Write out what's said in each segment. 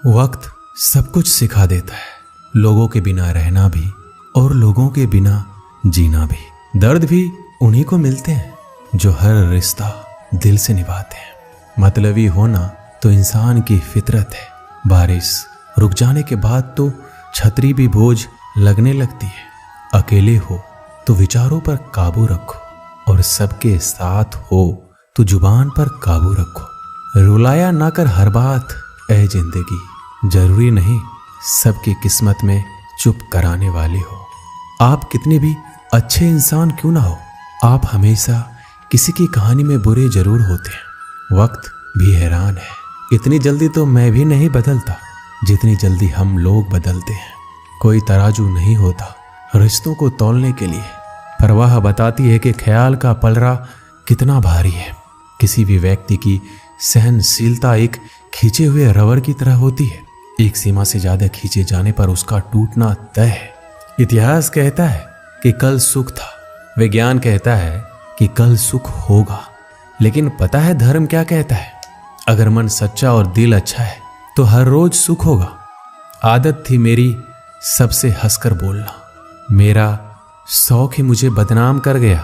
वक्त सब कुछ सिखा देता है, लोगों के बिना रहना भी और लोगों के बिना जीना भी। दर्द भी उन्हीं को मिलते हैं जो हर रिश्ता दिल से निभाते हैं। मतलबी होना तो इंसान की फितरत है। बारिश रुक जाने के बाद तो छतरी भी बोझ लगने लगती है। अकेले हो तो विचारों पर काबू रखो और सबके साथ हो तो जुबान पर काबू रखो। रुलाया ना कर हर बात ऐ जिंदगी, जरूरी नहीं सबकी किस्मत में चुप कराने वाले हो। आप कितने भी अच्छे इंसान क्यों ना हो, आप हमेशा किसी की कहानी में बुरे जरूर होते हैं। वक्त भी हैरान है, इतनी जल्दी तो मैं भी नहीं बदलता जितनी जल्दी हम लोग बदलते हैं। कोई तराजू नहीं होता रिश्तों को तौलने के लिए, परवाह बताती है कि ख्याल का पलड़ा कितना भारी है। किसी भी व्यक्ति की सहनशीलता एक खींचे हुए रबर की तरह होती है। एक सीमा से ज्यादा खींचे जाने पर उसका टूटना तय है। इतिहास कहता है कि कल सुख था, विज्ञान कहता है कि कल सुख होगा, लेकिन पता है धर्म क्या कहता है? अगर मन सच्चा और दिल अच्छा है तो हर रोज सुख होगा। आदत थी मेरी सबसे हंसकर बोलना, मेरा शौक ही मुझे बदनाम कर गया।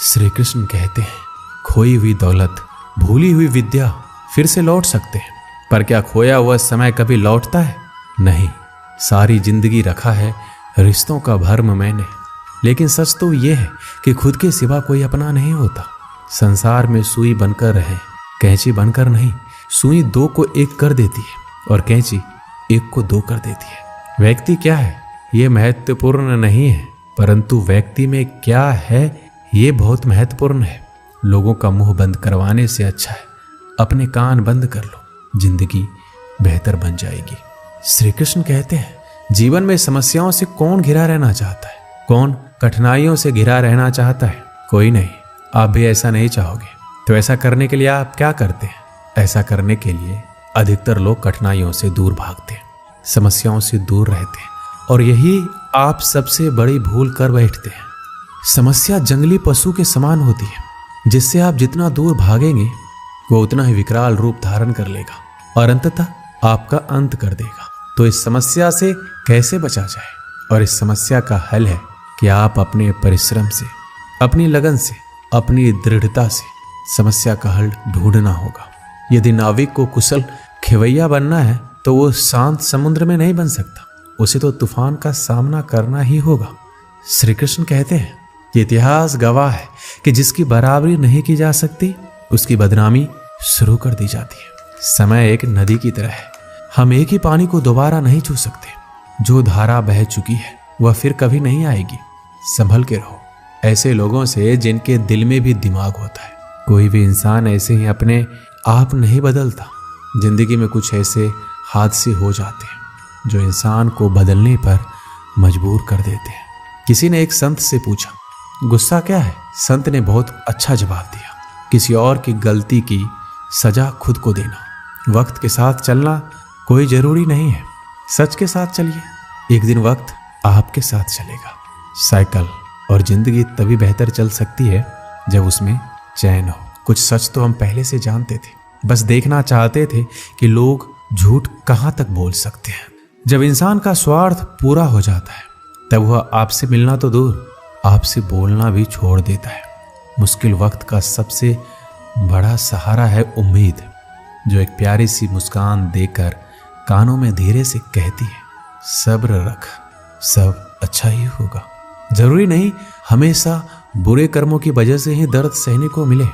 श्री कृष्ण कहते हैं खोई हुई दौलत, भूली हुई विद्या फिर से लौट सकते हैं, पर क्या खोया हुआ समय कभी लौटता है? नहीं। सारी जिंदगी रखा है रिश्तों का भर्म मैंने, लेकिन सच तो यह है कि खुद के सिवा कोई अपना नहीं होता। संसार में सुई बनकर रहे, कैंची बनकर नहीं। सुई दो को एक कर देती है और कैंची एक को दो कर देती है। व्यक्ति क्या है ये महत्वपूर्ण नहीं है, परंतु व्यक्ति में क्या है ये बहुत महत्वपूर्ण है। लोगों का मुंह बंद करवाने से अच्छा है अपने कान बंद कर लो, जिंदगी बेहतर बन जाएगी। श्री कृष्ण कहते हैं जीवन में समस्याओं से कौन घिरा रहना चाहता है, कौन कठिनाइयों से घिरा रहना चाहता है? कोई नहीं। आप भी ऐसा नहीं चाहोगे तो ऐसा करने के लिए आप क्या करते हैं? ऐसा करने के लिए अधिकतर लोग कठिनाइयों से दूर भागते हैं, समस्याओं से दूर रहते हैं, और यही आप सबसे बड़ी भूल कर बैठते हैं। समस्या जंगली पशु के समान होती है, जिससे आप जितना दूर भागेंगे वो उतना ही विकराल रूप धारण कर लेगा और अंततः आपका अंत कर देगा। तो इस समस्या से कैसे बचा जाए? और इस समस्या का हल है कि आप अपने परिश्रम से, अपनी लगन से, अपनी दृढ़ता से समस्या का हल ढूंढना होगा। यदि नाविक को कुशल खेवैया बनना है तो वो शांत समुद्र में नहीं बन सकता, उसे तो तूफान का सामना करना ही होगा। श्री कृष्ण कहते हैं कि इतिहास गवाह है कि जिसकी बराबरी नहीं की जा सकती उसकी बदनामी शुरू कर दी जाती है। समय एक नदी की तरह है, हम एक ही पानी को दोबारा नहीं छू सकते। जो धारा बह चुकी है वह फिर कभी नहीं आएगी। संभल के रहो ऐसे लोगों से जिनके दिल में भी दिमाग होता है। कोई भी इंसान ऐसे ही अपने आप नहीं बदलता। जिंदगी में कुछ ऐसे हादसे हो जाते हैं जो इंसान को बदलने पर मजबूर कर देते हैं। किसी ने एक संत से पूछा गुस्सा क्या है? संत ने बहुत अच्छा जवाब दिया, किसी और की गलती की सजा खुद को देना। वक्त के साथ चलना कोई जरूरी नहीं है, सच के साथ चलिए, एक दिन वक्त आपके साथ चलेगा। साइकिल और जिंदगी तभी बेहतर चल सकती है जब उसमें चैन हो। कुछ सच तो हम पहले से जानते थे, बस देखना चाहते थे कि लोग झूठ कहाँ तक बोल सकते हैं। जब इंसान का स्वार्थ पूरा हो जाता है तब वह आपसे मिलना तो दूर, आपसे बोलना भी छोड़ देता है। मुश्किल वक्त का सबसे बड़ा सहारा है उम्मीद, जो एक प्यारी सी मुस्कान देकर कानों में धीरे से कहती है सब्र रख, सब अच्छा ही होगा। जरूरी नहीं हमेशा बुरे कर्मों की वजह से ही दर्द सहने को मिले।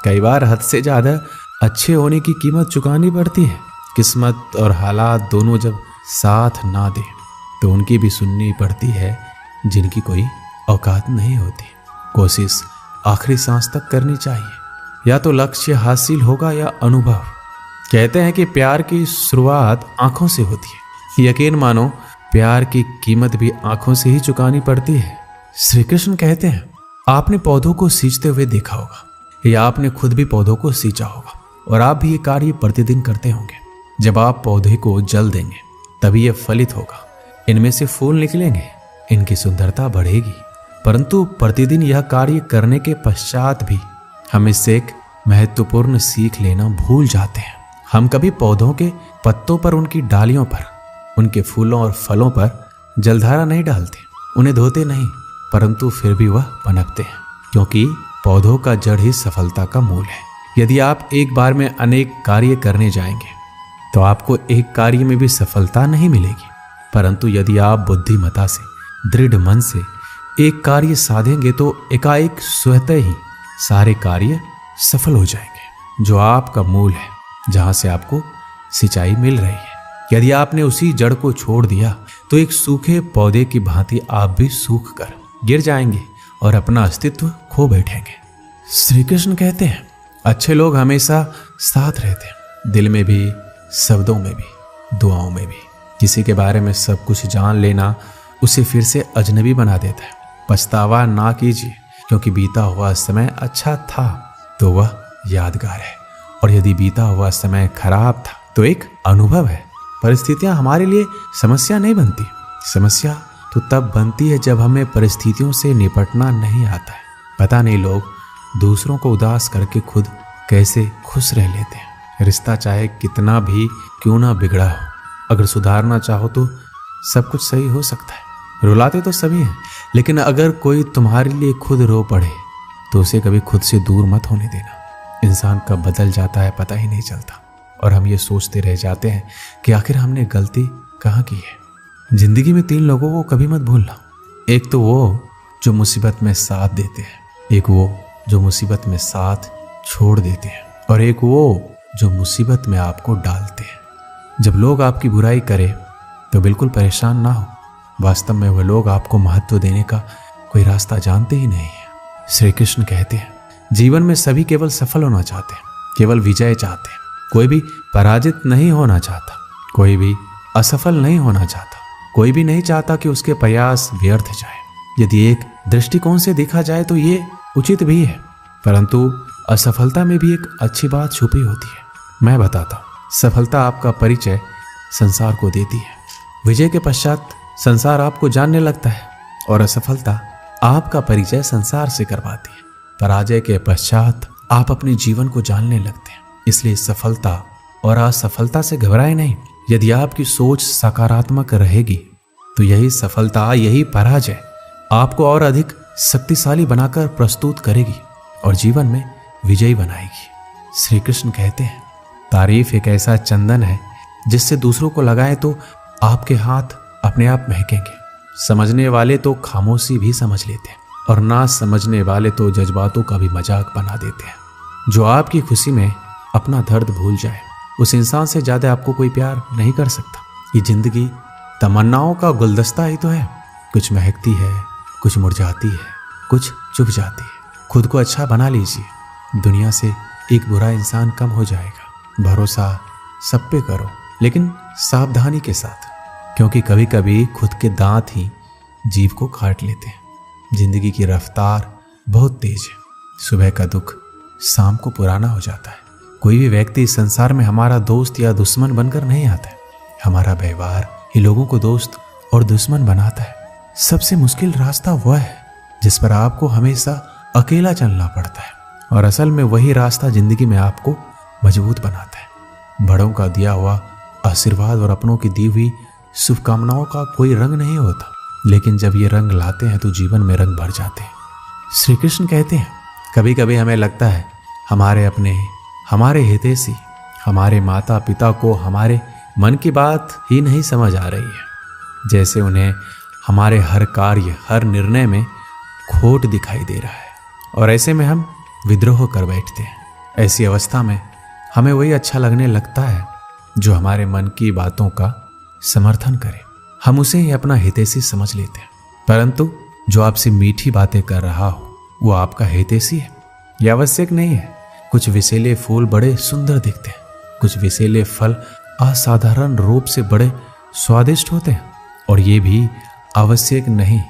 कई बार हद से ज्यादा अच्छे होने की कीमत चुकानी पड़ती है। किस्मत और हालात दोनों जब साथ ना दे तो उनकी भी सुननी पड़ती है जिनकी कोई औकात नहीं होती। कोशिश आखिरी सांस तक करनी चाहिए, या तो लक्ष्य हासिल होगा या अनुभव। कहते हैं कि प्यार की शुरुआत आंखों से होती है। यकीन मानो प्यार की कीमत भी आंखों से ही चुकानी पड़ती है। श्री कृष्ण कहते हैं आपने पौधों को सींचते हुए देखा होगा, या आपने खुद भी पौधों को सींचा होगा, और आप भी ये कार्य प्रतिदिन करते होंगे। जब आप पौधे को जल देंगे तभी यह फलित होगा, इनमें से फूल निकलेंगे, इनकी सुंदरता बढ़ेगी। परंतु प्रतिदिन यह कार्य करने के पश्चात भी हम इससे एक महत्वपूर्ण सीख लेना भूल जाते हैं। हम कभी पौधों के पत्तों पर, उनकी डालियों पर, उनके फूलों और फलों पर जलधारा नहीं डालते, उन्हें धोते नहीं, परंतु फिर भी वह पनपते हैं, क्योंकि पौधों का जड़ ही सफलता का मूल है। यदि आप एक बार में अनेक कार्य करने जाएंगे तो आपको एक कार्य में भी सफलता नहीं मिलेगी, परंतु यदि आप बुद्धिमता से, दृढ़ मन से एक कार्य साधेंगे तो एकाएक स्वतः ही सारे कार्य सफल हो जाएंगे, जो आपका मूल है, जहां से आपको सिंचाई मिल रही है। यदि आपने उसी जड़ को छोड़ दिया तो एक सूखे पौधे की भांति आप भी सूख कर गिर जाएंगे और अपना अस्तित्व खो बैठेंगे। श्री कृष्ण कहते हैं, अच्छे लोग हमेशा साथ रहते हैं, दिल में भी, शब्दों में भी, दुआओं में भी। किसी के बारे में सब कुछ जान लेना उसे फिर से अजनबी बना देता है। पछतावा ना कीजिए, क्योंकि बीता हुआ समय अच्छा था तो वह यादगार है, और यदि बीता हुआ समय खराब था तो एक अनुभव है। परिस्थितियां हमारे लिए समस्या नहीं बनती, समस्या तो तब बनती है जब हमें परिस्थितियों से निपटना नहीं आता है। पता नहीं लोग दूसरों को उदास करके खुद कैसे खुश रह लेते हैं। रिश्ता चाहे कितना भी क्यों ना बिगड़ा हो, अगर सुधारना चाहो तो सब कुछ सही हो सकता है। रुलाते तो सभी हैं, लेकिन अगर कोई तुम्हारे लिए खुद रो पड़े तो उसे कभी खुद से दूर मत होने देना। इंसान कब बदल जाता है पता ही नहीं चलता, और हम ये सोचते रह जाते हैं कि आखिर हमने गलती कहाँ की है। जिंदगी में 3 लोगों को कभी मत भूलना। एक तो वो जो मुसीबत में साथ देते हैं, एक वो जो मुसीबत में साथ छोड़ देते हैं, और एक वो जो मुसीबत में आपको डालते हैं। जब लोग आपकी बुराई करें तो बिल्कुल परेशान ना हो, वास्तव में वह लोग आपको महत्व देने का कोई रास्ता जानते ही नहीं है। श्री कृष्ण कहते हैं, जीवन में सभी केवल सफल होना चाहते हैं, केवल विजय चाहते हैं। कोई भी पराजित नहीं होना चाहता, कोई भी असफल नहीं होना चाहता, कोई भी नहीं चाहता कि उसके प्रयास व्यर्थ जाए। यदि एक दृष्टिकोण से देखा जाए तो ये उचित भी है, परंतु असफलता में भी एक अच्छी बात छुपी होती है। मैं बताता हूँ, सफलता आपका परिचय संसार को देती है, विजय के पश्चात संसार आपको जानने लगता है, और असफलता आपका परिचय संसार से करवाती है। पराजय के पश्चात आप अपने जीवन को जानने लगते हैं। इसलिए सफलता और असफलता से घबराए नहीं। यदि आपकी सोच सकारात्मक रहेगी तो यही सफलता, यही पराजय आपको और अधिक शक्तिशाली बनाकर प्रस्तुत करेगी और जीवन में विजयी बनाएगी। श्री कृष्ण कहते हैं, तारीफ एक ऐसा चंदन है जिससे दूसरों को लगाए तो आपके हाथ अपने आप महकेंगे। समझने वाले तो खामोशी भी समझ लेते हैं, और ना समझने वाले तो जज्बातों का भी मजाक बना देते हैं। जो आपकी खुशी में अपना दर्द भूल जाए, उस इंसान से ज्यादा आपको कोई प्यार नहीं कर सकता। ये जिंदगी तमन्नाओं का गुलदस्ता ही तो है, कुछ महकती है, कुछ मुरझाती है, कुछ चुप जाती है। खुद को अच्छा बना लीजिए, दुनिया से एक बुरा इंसान कम हो जाएगा। भरोसा सब पे करो, लेकिन सावधानी के साथ, क्योंकि कभी कभी खुद के दांत ही जीभ को काट लेते हैं। जिंदगी की रफ्तार बहुत तेज है, सुबह का दुख शाम को पुराना हो जाता है। कोई भी व्यक्ति इस संसार में हमारा दोस्त या दुश्मन बनकर नहीं आता है। हमारा व्यवहार ही लोगों को दोस्त और दुश्मन बनाता है। सबसे मुश्किल रास्ता वह है जिस पर आपको हमेशा अकेला चलना पड़ता है, और असल में वही रास्ता जिंदगी में आपको मजबूत बनाता है। बड़ों का दिया हुआ आशीर्वाद और अपनों की दी हुई शुभकामनाओं का कोई रंग नहीं होता, लेकिन जब ये रंग लाते हैं तो जीवन में रंग भर जाते हैं। श्री कृष्ण कहते हैं, कभी कभी हमें लगता है हमारे अपने, हमारे हितैषी, हमारे माता पिता को हमारे मन की बात ही नहीं समझ आ रही है, जैसे उन्हें हमारे हर कार्य, हर निर्णय में खोट दिखाई दे रहा है, और ऐसे में हम विद्रोह कर बैठते हैं। ऐसी अवस्था में हमें वही अच्छा लगने लगता है जो हमारे मन की बातों का समर्थन करे। हम उसे ही अपना हितैषी समझ लेते हैं, परंतु जो आपसे मीठी बातें कर रहा हो वो आपका हितैषी है, यह आवश्यक नहीं है। कुछ विषैले फूल बड़े सुंदर दिखते हैं, कुछ विषैले फल असाधारण रूप से बड़े स्वादिष्ट होते हैं, और ये भी आवश्यक नहीं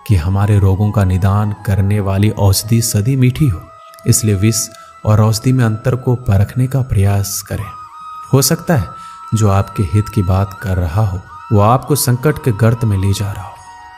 कि हमारे रोगों का निदान करने वाली औषधि सदी मीठी हो। इसलिए विष और औषधि में अंतर को परखने का प्रयास करें। हो सकता है जो आपके हित की बात कर रहा हो वो आपको संकट के गर्त में ले जा रहा हो।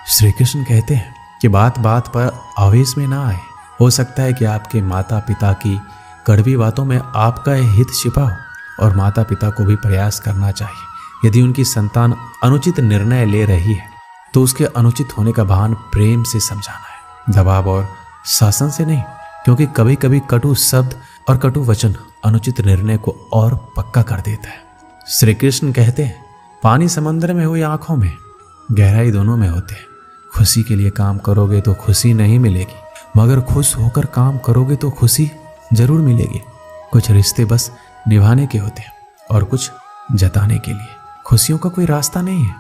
श्री कृष्ण कहते हैं कि बात बात पर आवेश में ना आए। हो सकता है कि आपके माता पिता की कड़वी बातों में आपका हित छिपा हो, और माता पिता को भी प्रयास करना चाहिए। यदि उनकी संतान अनुचित निर्णय ले रही है तो उसके अनुचित होने का भान प्रेम से समझाना है, दबाव और शासन से नहीं, क्योंकि कभी कभी कटु शब्द और कटु वचन अनुचित निर्णय को और पक्का कर देता है। श्री कृष्ण कहते हैं, पानी समंदर में हो या आंखों में, गहराई दोनों में होते हैं। खुशी के लिए काम करोगे तो खुशी नहीं मिलेगी, मगर खुश होकर काम करोगे तो खुशी जरूर मिलेगी। कुछ रिश्ते बस निभाने के होते हैं और कुछ जताने के लिए। खुशियों का कोई रास्ता नहीं है,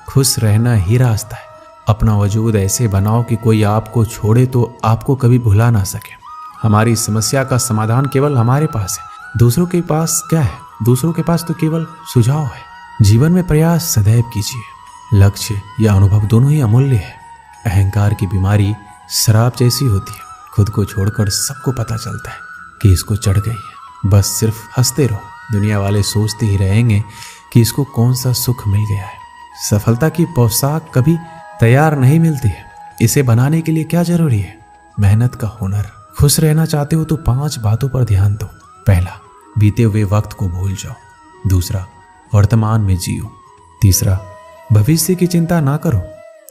खुश रहना ही रास्ता है। अपना वजूद ऐसे बनाओ कि कोई आपको छोड़े तो आपको कभी भुला ना सके। हमारी समस्या का समाधान केवल हमारे पास है, दूसरों के पास क्या है? दूसरों के पास तो केवल सुझाव है। जीवन में प्रयास सदैव कीजिए। लक्ष्य या अनुभव दोनों ही अमूल्य है। अहंकार की बीमारी शराब जैसी होती है, खुद को छोड़कर सबको पता चलता है कि इसको चढ़ गई है, बस सिर्फ हंसते रहो। दुनिया वाले सोचते ही रहेंगे कि इसको कौन सा सुख मिल गया है। सफलता की पोशाक कभी तैयार नहीं मिलती है, इसे बनाने के लिए क्या जरूरी है? मेहनत का हुनर। खुश रहना चाहते हो तो 5 बातों पर ध्यान दो। पहला, बीते हुए वक्त को भूल जाओ। दूसरा, वर्तमान में जियो। तीसरा, भविष्य की चिंता ना करो।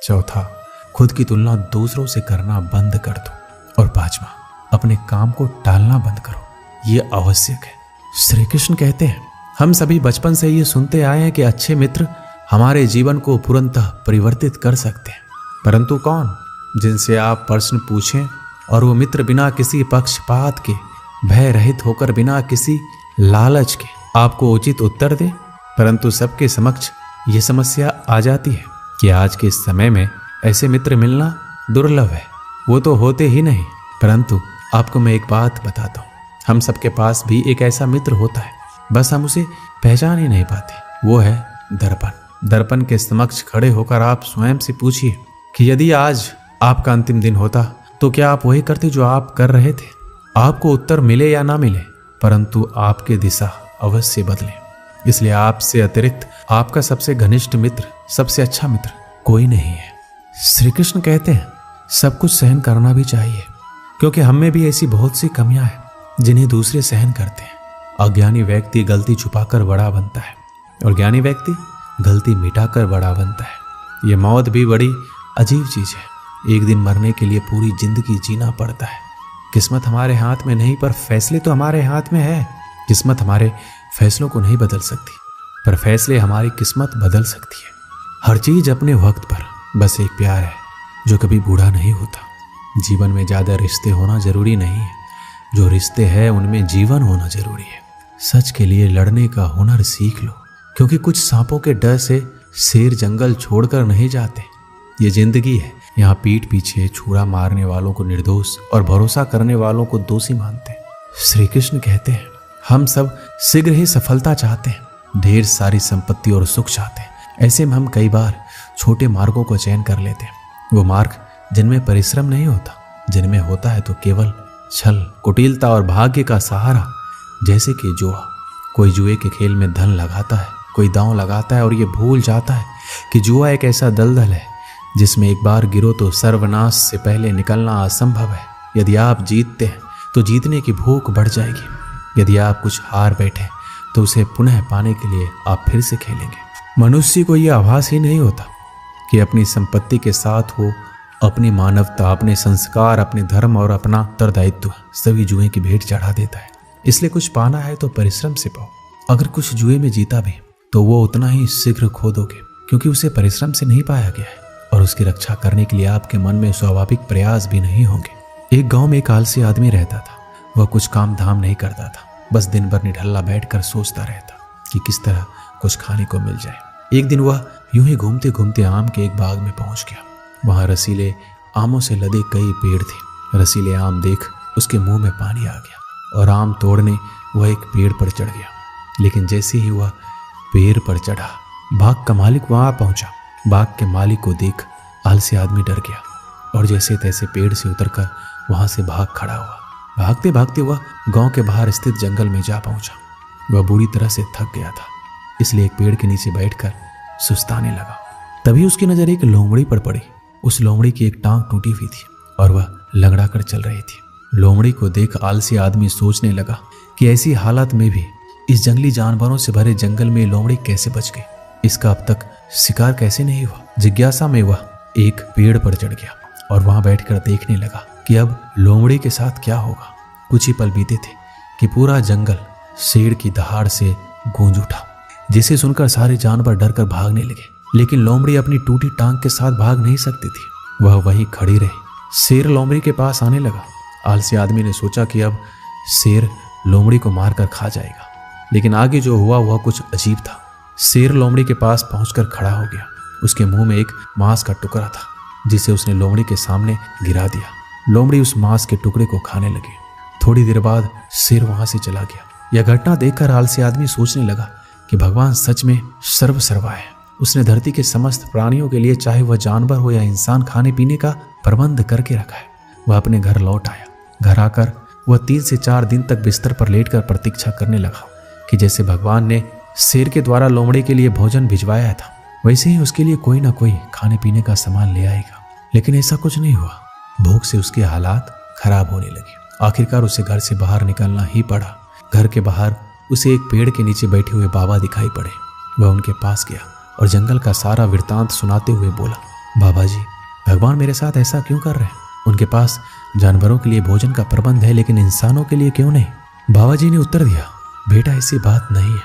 चौथा, खुद की तुलना दूसरों से करना बंद कर दो। और 5वां, अपने काम को टालना बंद करो। ये आवश्यक है। श्री कृष्ण कहते हैं, हम सभी बचपन से ये सुनते आए हैं कि अच्छे मित्र हमारे जीवन को पूर्णतः परिवर्तित कर सकते हैं, परंतु कौन? जिनसे आप प्रश्न पूछें और वो मित्र बिना किसी पक्षपात के, भय रहित होकर, बिना किसी लालच के आपको उचित उत्तर दे। परंतु सबके समक्ष ये समस्या आ जाती है कि आज के समय में ऐसे मित्र मिलना दुर्लभ है। वो तो होते ही नहीं। परंतु आपको मैं एक बात बताता हूँ, हम सबके पास भी एक ऐसा मित्र होता है, बस हम उसे पहचान ही नहीं पाते। वो है दर्पण। दर्पण के समक्ष खड़े होकर आप स्वयं से पूछिए कि यदि आज आपका अंतिम दिन होता तो क्या आप वही करते जो आप कर रहे थे? आपको उत्तर मिले या ना मिले, परंतु आपकी दिशा अवश्य बदले। इसलिए आपसे अतिरिक्त आपका सबसे घनिष्ठ मित्र, सबसे अच्छा मित्र कोई नहीं है। श्री कृष्ण कहते हैं, सब कुछ सहन करना भी चाहिए, क्योंकि हम में भी ऐसी बहुत सी कमियां हैं जिन्हें दूसरे सहन करते हैं। अज्ञानी व्यक्ति गलती छुपाकर बड़ा बनता है और ज्ञानी व्यक्ति गलती मिटाकर बड़ा बनता है। ये मौत भी बड़ी अजीब चीज है। एक दिन मरने के लिए पूरी जिंदगी जीना पड़ता है। किस्मत हमारे हाथ में नहीं, पर फैसले तो हमारे हाथ में है। किस्मत हमारे फैसलों को नहीं बदल सकती, पर फैसले हमारी किस्मत बदल सकती है। हर चीज अपने वक्त पर। बस एक प्यार है जो कभी बूढ़ा नहीं होता। जीवन में ज्यादा रिश्ते होना जरूरी नहीं है, जो रिश्ते हैं उनमें जीवन होना जरूरी है। सच के लिए लड़ने का हुनर सीख लो, क्योंकि कुछ सांपों के डर से शेर जंगल छोड़कर नहीं जाते। ये जिंदगी है, यहाँ पीठ पीछे छुरा मारने वालों को निर्दोष और भरोसा करने वालों को दोषी मानते हैं। श्री कृष्ण कहते हैं, हम सब शीघ्र ही सफलता चाहते हैं, ढेर सारी संपत्ति और सुख चाहते हैं। ऐसे में हम कई बार छोटे मार्गों को चयन कर लेते हैं, वो मार्ग जिनमें परिश्रम नहीं होता, जिनमें होता है तो केवल छल, कुटिलता और भाग्य का सहारा। जैसे कि जुआ। कोई जुए के खेल में धन लगाता है, कोई दांव लगाता है और ये भूल जाता है कि जुआ एक ऐसा दलदल है जिसमें एक बार गिरो तो सर्वनाश से पहले निकलना असंभव है। यदि आप जीतते हैं तो जीतने की भूख बढ़ जाएगी। यदि आप कुछ हार बैठे तो उसे पुनः पाने के लिए आप फिर से खेलेंगे। मनुष्य को यह आभास ही नहीं होता कि अपनी संपत्ति के साथ वो अपनी मानवता, अपने संस्कार, अपने धर्म और अपना उत्तरदायित्व सभी जुए की भेंट चढ़ा देता है। इसलिए कुछ पाना है तो परिश्रम से पाओ। अगर कुछ जुए में जीता भी तो वो उतना ही शीघ्र खो दोगे, क्योंकि उसे परिश्रम से नहीं पाया गया है और उसकी रक्षा करने के लिए आपके मन में स्वाभाविक प्रयास भी नहीं होंगे। एक गांव में एक आलसी आदमी रहता था। वह कुछ काम धाम नहीं करता था, बस दिन भर निढल्ला बैठकर सोचता रहता कि किस तरह कुछ खाने को मिल जाए। एक दिन वह यूं ही घूमते घूमते आम के एक बाग में पहुंच गया। वहां रसीले आमों से लदे कई पेड़ थे। रसीले आम देख उसके मुंह में पानी आ गया और आम तोड़ने वह एक पेड़ पर चढ़ गया। लेकिन जैसे ही वह पेड़ पर चढ़ा, बाग का मालिक वहां पहुंचा। बाग के मालिक को देख आलसी आदमी डर गया और जैसे तैसे पेड़ से उतरकर वहां से भाग खड़ा हुआ। भागते भागते वह गांव के बाहर स्थित जंगल में जा पहुंचा। वह बुरी तरह से थक गया था, इसलिए एक पेड़ के नीचे बैठकर सुस्ताने लगा। तभी उसकी नजर एक लोमड़ी पर पड़ी। उस लोमड़ी की एक टांग टूटी हुई थी और वह लंगड़ा कर चल रही थी। लोमड़ी को देख आलसी आदमी सोचने लगा कि ऐसी हालत में भी इस जंगली जानवरों से भरे जंगल में लोमड़ी कैसे बच गई? इसका अब तक शिकार कैसे नहीं हुआ? जिज्ञासा में वह एक पेड़ पर चढ़ गया और वहां बैठकर देखने लगा कि अब लोमड़ी के साथ क्या होगा। कुछ ही पल बीते थे कि पूरा जंगल शेर की दहाड़ से गूंज उठा, जिसे सुनकर सारे जानवर डरकर भागने लगे। लेकिन लोमड़ी अपनी टूटी टांग के साथ भाग नहीं सकती थी, वह वहीं खड़ी रही। शेर लोमड़ी के पास आने लगा। आलसी आदमी ने सोचा कि अब शेर लोमड़ी को मारकर खा जाएगा, लेकिन आगे जो हुआ वह कुछ अजीब था। शेर लोमड़ी के पास पहुंचकर खड़ा हो गया। उसके मुंह में एक मांस का टुकड़ा था, जिसे उसने लोमड़ी के सामने गिरा दिया। लोमड़ी उस मांस के टुकड़े को खाने लगी। थोड़ी देर बाद शेर वहां से चला गया। यह घटना देखकर आलसी आदमी सोचने लगा कि भगवान सच में सर्वसर्वा है। उसने धरती के समस्त प्राणियों के लिए, चाहे वह जानवर हो या इंसान, खाने पीने का प्रबंध करके रखा है। वह अपने घर लौट आया। घर आकर वह 3 से 4 दिन तक बिस्तर पर लेटकर प्रतीक्षा करने लगा कि जैसे भगवान ने शेर के द्वारा लोमड़ी के लिए भोजन भिजवाया था, वैसे ही उसके लिए कोई ना कोई खाने पीने का सामान ले आएगा। लेकिन ऐसा कुछ नहीं हुआ। भूख से उसके हालात खराब होने लगे। आखिरकार उसे घर से बाहर निकलना ही पड़ा। घर के बाहर उसे एक पेड़ के नीचे बैठे हुए बाबा दिखाई पड़े। वह उनके पास गया और जंगल का सारा वृत्तांत सुनाते हुए बोला, बाबा जी, भगवान मेरे साथ ऐसा क्यों कर रहे हैं? उनके पास जानवरों के लिए भोजन का प्रबंध है, लेकिन इंसानों के लिए क्यों नहीं? बाबा जी ने उत्तर दिया, बेटा ऐसी बात नहीं है।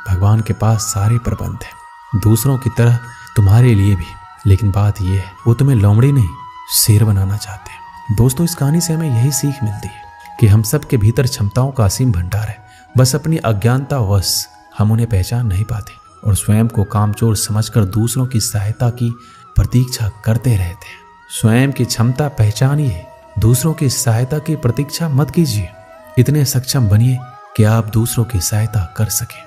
भगवान के पास सारे प्रबंध है, दूसरों की तरह तुम्हारे लिए भी। लेकिन बात यह है, वो तुम्हें लोमड़ी नहीं शेर बनाना चाहते हैं। दोस्तों, इस कहानी से हमें यही सीख मिलती है कि हम सब के भीतर क्षमताओं का असीम भंडार है। बस अपनी अज्ञानतावश हम उन्हें पहचान नहीं पाते और स्वयं को कामचोर समझकर दूसरों की सहायता की प्रतीक्षा करते रहते हैं। स्वयं की क्षमता पहचानिए, दूसरों की सहायता की प्रतीक्षा मत कीजिए। इतने सक्षम बनिए कि आप दूसरों की सहायता कर सकें।